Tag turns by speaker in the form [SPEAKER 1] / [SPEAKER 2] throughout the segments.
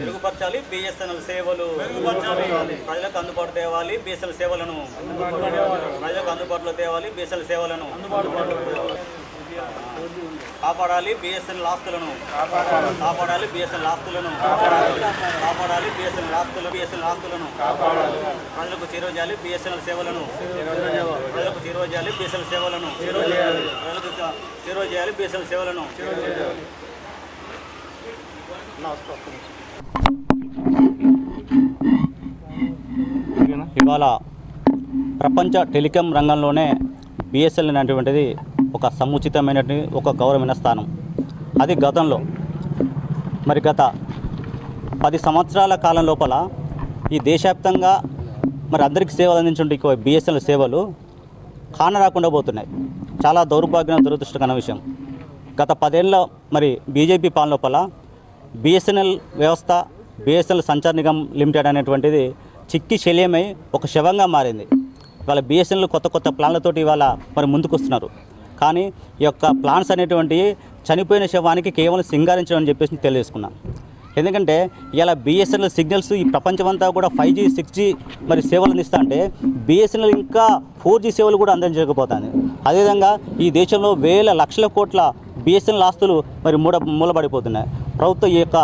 [SPEAKER 1] మెరుగుపరచాలి బిఎస్ఎన్ఎల్ సేవలు ప్రజలకు అందుబాటు తేవాలి బిఎస్ఎన్ఎల్ సేవలను ప్రజలకు అందుబాటులో తేవాలి బిఎస్ఎన్ఎల్ సేవలను కాపాడాలి బిఎస్ఎన్ఎల్ ఆస్తులను కాపాడాలి బిఎస్ఎన్ఎల్ ఆస్తులను కాపాడాలి బిఎస్ఎన్ఎల్ ఆస్తులను ప్రజలకు చేరువ చేయాలి బిఎస్ఎన్ఎల్ సేవలను ప్రజలకు చేరువ చేయాలి బిఎస్ఎన్ఎల్ సేవలను ప్రజలకు చేరువ చేయాలి బిఎస్ఎన్ఎల్ సేవలను ఇవాళ ప్రపంచ టెలికాం రంగంలోనే బిఎస్ఎన్ఎల్ అనేటువంటిది ఒక సముచితమైనటువంటి ఒక గౌరవమైన స్థానం. అది గతంలో మరి గత 10 సంవత్సరాల కాలం లోపల ఈ దేశవ్యాప్తంగా మరి అందరికీ సేవలు అందించే బిఎస్ఎన్ఎల్ సేవలు కానరాకుండా పోతున్నాయి. చాలా దౌర్భాగ్యం దురదృష్టకరమైన విషయం. గత 10 ఏళ్ళ మరి బీజేపీ పాలన లోపల బిఎస్ఎన్ఎల్ వ్యవస్థ బిఎస్ఎన్ఎల్ సంచార్ నిగమ్ లిమిటెడ్ అనేటువంటిది చిక్కి శల్యమై ఒక శవంగా మారింది. ఇవాళ బిఎస్ఎన్ఎల్ కొత్త ప్లాన్లతోటి ఇవాళ మరి ముందుకు వస్తున్నారు. కానీ ఈ యొక్క ప్లాన్స్ అనేటువంటివి చనిపోయిన శవానికి కేవలం సింగారించడం అని చెప్పేసి తెలియజేసుకున్నాం. ఎందుకంటే ఇలా బిఎస్ఎన్ఎల్ సిగ్నల్స్ ఈ ప్రపంచమంతా కూడా 5G 6G మరి సేవలు అందిస్తా అంటే బిఎస్ఎన్ఎల్ ఇంకా 4G సేవలు కూడా అందించకపోతుంది. అదేవిధంగా ఈ దేశంలో వేల లక్షల కోట్ల బిఎస్ఎన్ఎల్ ఆస్తులు మరి మూలబడిపోతున్నాయి. ప్రభుత్వం ఈ యొక్క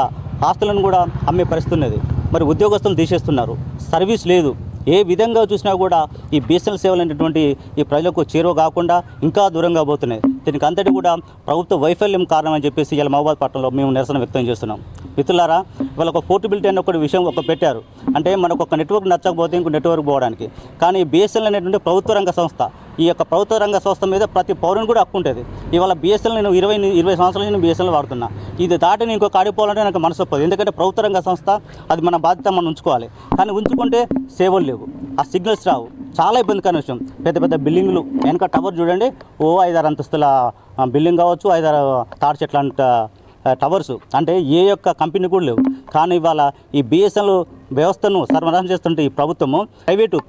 [SPEAKER 1] ఆస్తులను కూడా అమ్మే పరిస్థితి ఉన్నది. మరి ఉద్యోగస్తులు తీసేస్తున్నారు, సర్వీస్ లేదు. ఏ విధంగా చూసినా కూడా ఈ బిఎస్ఎన్ఎల్ సేవలు అనేటువంటి ఈ ప్రజలకు చేరువ కాకుండా ఇంకా దూరంగా పోతున్నాయి. దీనికి అంతటి కూడా ప్రభుత్వ వైఫల్యం కారణం అని చెప్పేసి ఇలా మహబూబాద్ పట్టణంలో మేము నిరసన వ్యక్తం చేస్తున్నాం. మిత్రులారా, ఇవాళ ఒక పోర్టబిలిటీ అనే ఒక విషయం పెట్టారు. అంటే మనకు ఒక నెట్వర్క్ నచ్చకపోతే ఇంకో నెట్వర్క్ పోవడానికి. కానీ బిఎస్ఎన్ఎల్ అనేటువంటి ప్రభుత్వ రంగ సంస్థ. ఈ యొక్క ప్రభుత్వ రంగ సంస్థ మీద ప్రతి పౌరుని కూడా హక్కు ఉంటుంది. ఇవాళ బిఎస్ఎన్ఎల్ నేను 20 సంవత్సరాల నుంచి బిఎస్ఎన్ఎల్ వాడుతున్నా. ఇది దాటి నేను ఇంకొక ఆడిపోవాలంటే నాకు మనసు ఒప్పదు. ఎందుకంటే ప్రభుత్వ రంగ సంస్థ, అది మన బాధ్యత, మనం ఉంచుకోవాలి. కానీ ఉంచుకుంటే సేవలు లేవు, ఆ సిగ్నల్స్ రావు. చాలా ఇబ్బందికరమైన విషయం. పెద్ద బిల్డింగ్లు వెనక టవర్ చూడండి, 5-6 అంతస్తుల బిల్డింగ్ కావచ్చు, 5-6 తాడి చెట్ల టవర్స్. అంటే ఏ యొక్క కంపెనీ కూడా లేవు. కానీ ఇవాళ ఈ బిఎస్ఎన్ఎల్ వ్యవస్థను సర్వనాశనం చేస్తుంటే ఈ ప్రభుత్వము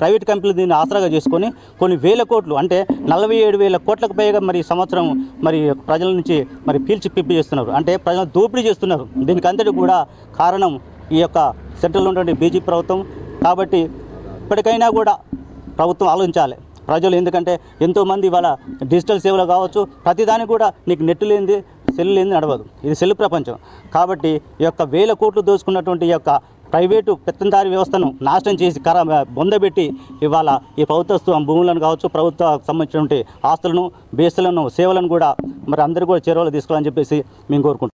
[SPEAKER 1] ప్రైవేట్ కంపెనీలు దీన్ని ఆసరాగా చేసుకొని కొన్ని వేల కోట్లు, అంటే 47,000 కోట్లకు పైగా మరి సంవత్సరం మరి ప్రజల నుంచి మరి పిప్పి చేస్తున్నారు. అంటే ప్రజలను దోపిడీ చేస్తున్నారు. దీనికి అంతటి కూడా కారణం ఈ యొక్క సెంట్రల్ ఉన్నటువంటి బీజేపీ ప్రభుత్వం. కాబట్టి ఇప్పటికైనా కూడా ప్రభుత్వం ఆలోచించాలి ప్రజలు. ఎందుకంటే ఎంతోమంది ఇవాళ డిజిటల్ సేవలు కావచ్చు, ప్రతిదానికి కూడా నీకు నెట్ లేనిది, సెల్ లేనిది నడవదు. ఇది సెల్ ప్రపంచం. కాబట్టి ఈ యొక్క వేల కోట్లు దోచుకున్నటువంటి ఈ యొక్క ప్రైవేటు పెత్తందారి వ్యవస్థను నాశనం చేసి బొందబెట్టి ఇవాళ ఈ ప్రభుత్వ భూములను కావచ్చు, ప్రభుత్వ సంబంధించినటువంటి ఆస్తులను, బిఎస్ఎన్ఎల్ సేవలను కూడా మరి అందరూ కూడా చేరువలో తీసుకోవాలని చెప్పేసి మేము కోరుకుంటున్నాం.